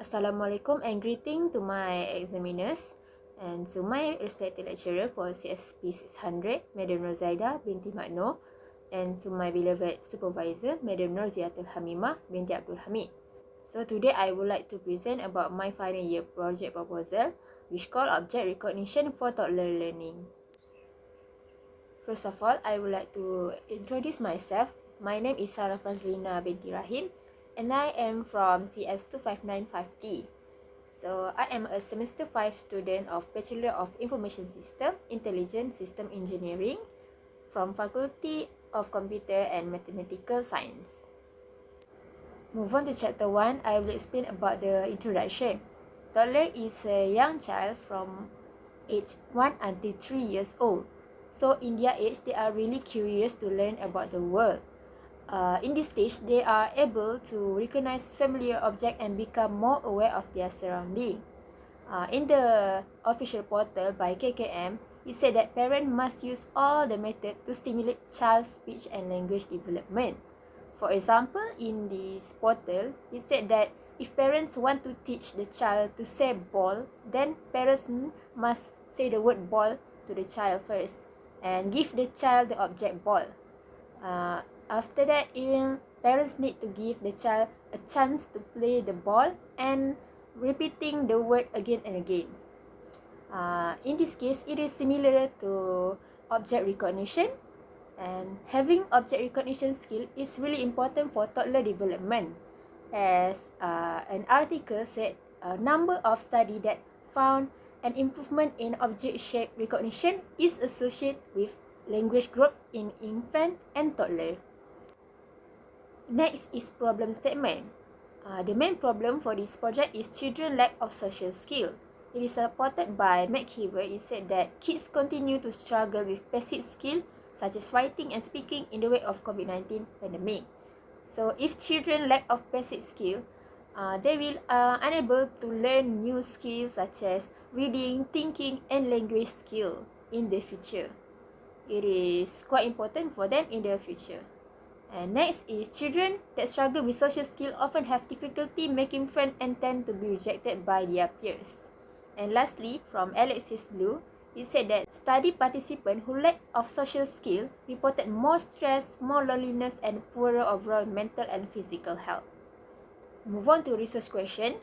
Assalamualaikum and greeting to my examiners and to my respected lecturer for CSP600, Madam Rozaida binti Makno, and to my beloved supervisor, Madam Norziatul Hamimah binti Abdul Hamid. So today I would like to present about my final year project proposal, which called Object Recognition for Toddler Learning. First of all, I would like to introduce myself. My name is Sarah Fazlina binti Rahim, and I am from CS2595T. So I am a semester 5 student of Bachelor of Information System, Intelligent System Engineering from Faculty of Computer and Mathematical Science. Move on to chapter 1, I will explain about the introduction. Toddler is a young child from age 1 until 3 years old. So in their age, they are really curious to learn about the world. In this stage, they are able to recognize familiar objects and become more aware of their surroundings. In the official portal by KKM, it said that parents must use all the methods to stimulate child's speech and language development. For example, in this portal, it said that if parents want to teach the child to say ball, then parents must say the word ball to the child first and give the child the object ball. After that, parents need to give the child a chance to play the ball and repeating the word again and again. In this case, it is similar to object recognition, and having object recognition skill is really important for toddler development. As an article said, a number of studies that found an improvement in object shape recognition is associated with language growth in infant and toddler. Next is problem statement. The main problem for this project is children lack of social skill. It is supported by McKeever. It said that kids continue to struggle with basic skill such as writing and speaking in the wake of COVID-19 pandemic. So if children lack of basic skill, they will unable to learn new skills such as reading, thinking, and language skill in the future. It is quite important for them in the future. And next is children that struggle with social skill often have difficulty making friends and tend to be rejected by their peers. And lastly, from Alexis Blue, it said that study participants who lack of social skill reported more stress, more loneliness, and poorer overall mental and physical health. Move on to research question.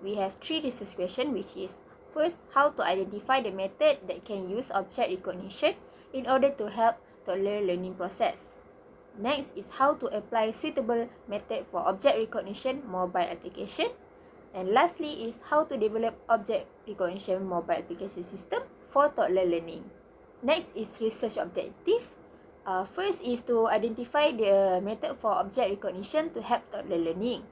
We have 3 research questions, which is first, how to identify the method that can use object recognition in order to help toddler learning process. Next is how to apply suitable method for object recognition mobile application. And lastly is how to develop object recognition mobile application system for toddler learning. Next is research objective. First is to identify the method for object recognition to help toddler learning.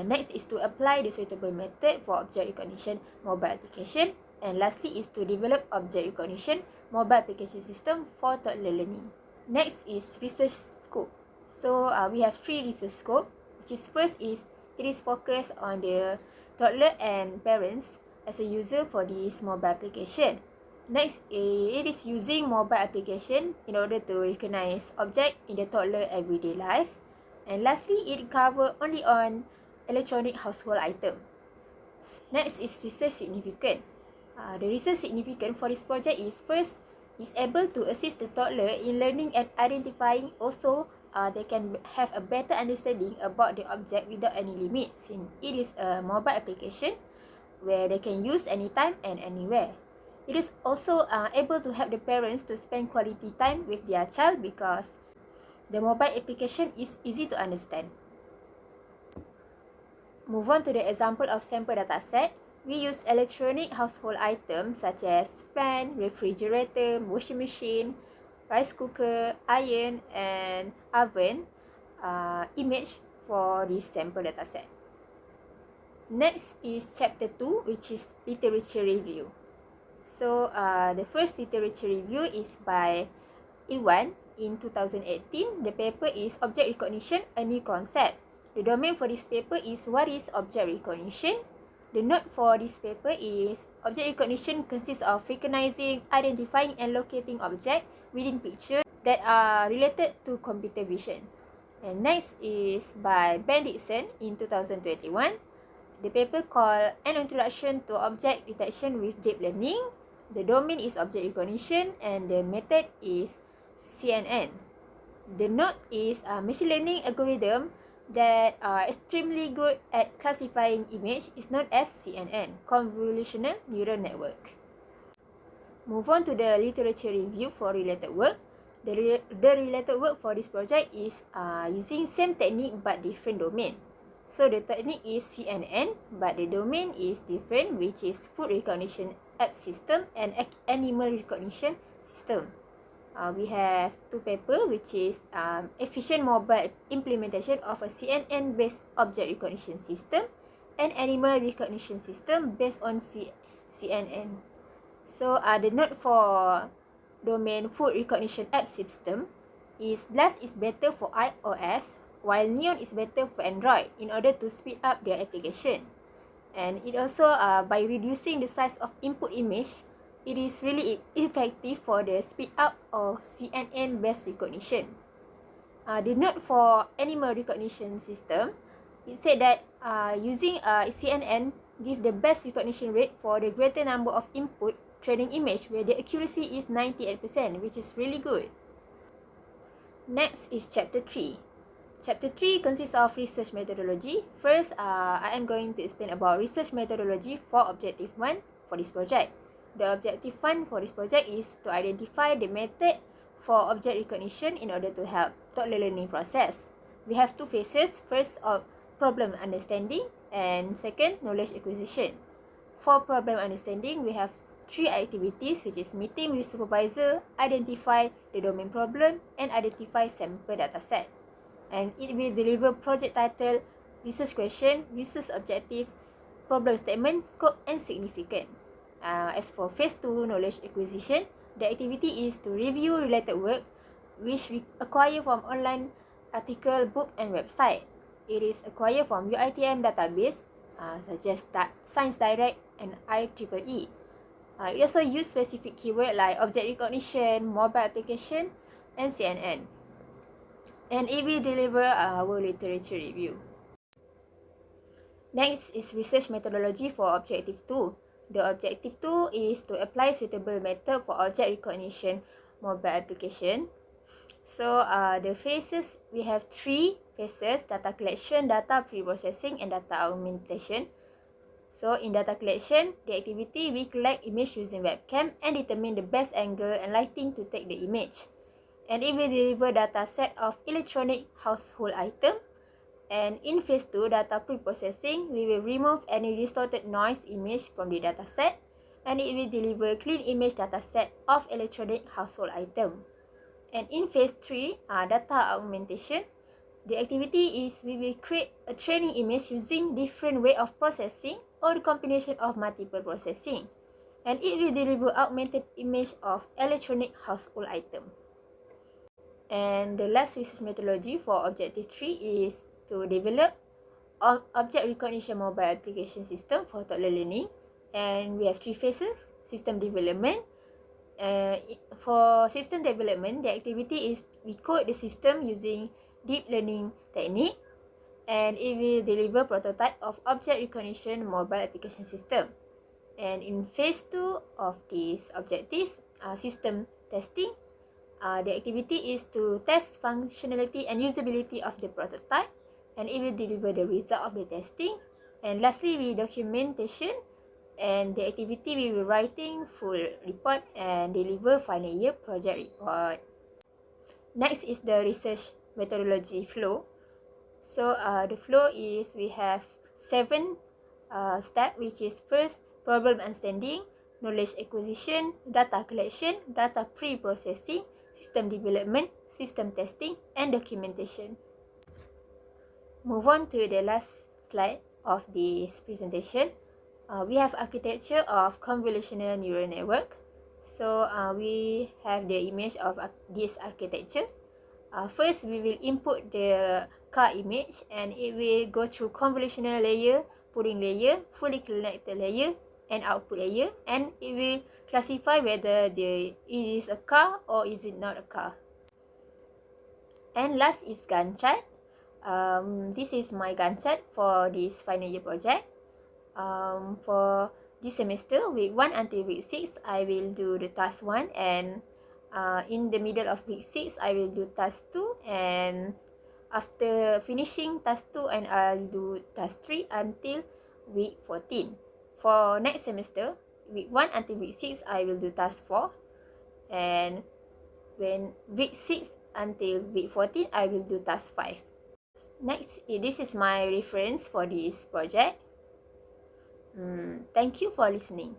Next is to apply the suitable method for object recognition mobile application. And lastly is to develop object recognition mobile application system for toddler learning. Next is research scope. So we have 3 research scope, which is first is it is focused on the toddler and parents as a user for this mobile application. Next, it is using mobile application in order to recognize object in the toddler everyday life. And lastly, it covers only on electronic household item. Next is research significant. The research significant for this project is first, is able to assist the toddler in learning and identifying. Also, they can have a better understanding about the object without any limit, since it is a mobile application where they can use anytime and anywhere. It is also able to help the parents to spend quality time with their child because the mobile application is easy to understand. Move on to the example of sample dataset. We use electronic household items such as fan, refrigerator, washing machine, rice cooker, iron, and oven image for this sample dataset. Next is chapter 2, which is literature review. So the first literature review is by Iwan in 2018. The paper is Object Recognition, a New Concept. The domain for this paper is what is object recognition. The note for this paper is object recognition consists of recognizing, identifying, and locating objects within pictures that are related to computer vision. And next is by Ben Dixon in 2021. the paper called An Introduction to Object Detection with Deep Learning. The domain is object recognition and the method is CNN. The node is a machine learning algorithm that are extremely good at classifying image is known as CNN, Convolutional Neural Network. Move on to the literature review for related work. The related work for this project is using same technique but different domain. So the technique is CNN, but the domain is different, which is food recognition app system and animal recognition system. We have two papers, which is efficient mobile implementation of a CNN-based object recognition system and animal recognition system based on CNN. So the note for domain food recognition app system is BLAST is better for iOS, while Neon is better for Android in order to speed up their application. And it also, by reducing the size of input image, it is really effective for the speed up of CNN-based recognition. The note for animal recognition system, it said that using CNN give the best recognition rate for the greater number of input training image where the accuracy is 98%, which is really good. Next is Chapter 3. Chapter 3 consists of research methodology. First, I am going to explain about research methodology for Objective 1 for this project. The Objective 1 for this project is to identify the method for object recognition in order to help toddler learning process. We have two phases. First, of problem understanding, and second, knowledge acquisition. For problem understanding, we have three activities, which is meeting with supervisor, identify the domain problem, and identify sample dataset. And it will deliver project title, research question, research objective, problem statement, scope, and significant. As for phase 2, knowledge acquisition, the activity is to review related work which we acquire from online article, book, and website. It is acquired from UITM database such as Science Direct and IEEE. It also use specific keyword like object recognition, mobile application, and CNN. And it will deliver our literature review. Next is research methodology for Objective 2. The Objective 2 is to apply suitable method for object recognition mobile application. So the phases, we have three phases: data collection, data pre-processing, and data augmentation. So in data collection, the activity, we collect image using webcam and determine the best angle and lighting to take the image. And it will deliver data set of electronic household item. And in phase 2, data pre-processing, we will remove any distorted noise image from the dataset, and it will deliver clean image dataset of electronic household item. And in phase 3, data augmentation, the activity is we will create a training image using different way of processing or the combination of multiple processing, and it will deliver augmented image of electronic household item. And the last research methodology for Objective 3 is to develop object recognition mobile application system for toddler learning. And we have three phases: system development. For system development, the activity is we code the system using deep learning technique, and it will deliver prototype of object recognition mobile application system. And in phase 2 of this objective, system testing, the activity is to test functionality and usability of the prototype, and it will deliver the result of the testing. And lastly, we documentation, and the activity we will writing full report and deliver final year project report. Next is the research methodology flow. So the flow is we have 7 steps, which is first, problem understanding, knowledge acquisition, data collection, data pre-processing, system development, system testing, and documentation. Move on to the last slide of this presentation. We have architecture of convolutional neural network. So we have the image of this architecture. First, we will input the car image, and it will go through convolutional layer, pooling layer, fully connected layer, and output layer, and it will classify whether it is a car or is it not a car. And last is Gantt chart. This is my Gantt chart for this final year project. For this semester, week 1 until week 6, I will do the task 1, and in the middle of week 6, I will do task 2, and after finishing task 2, and I'll do task 3 until week 14. For next semester, week 1 until week 6, I will do task 4, and when week 6 until week 14, I will do task 5. Next, this is my reference for this project. Thank you for listening.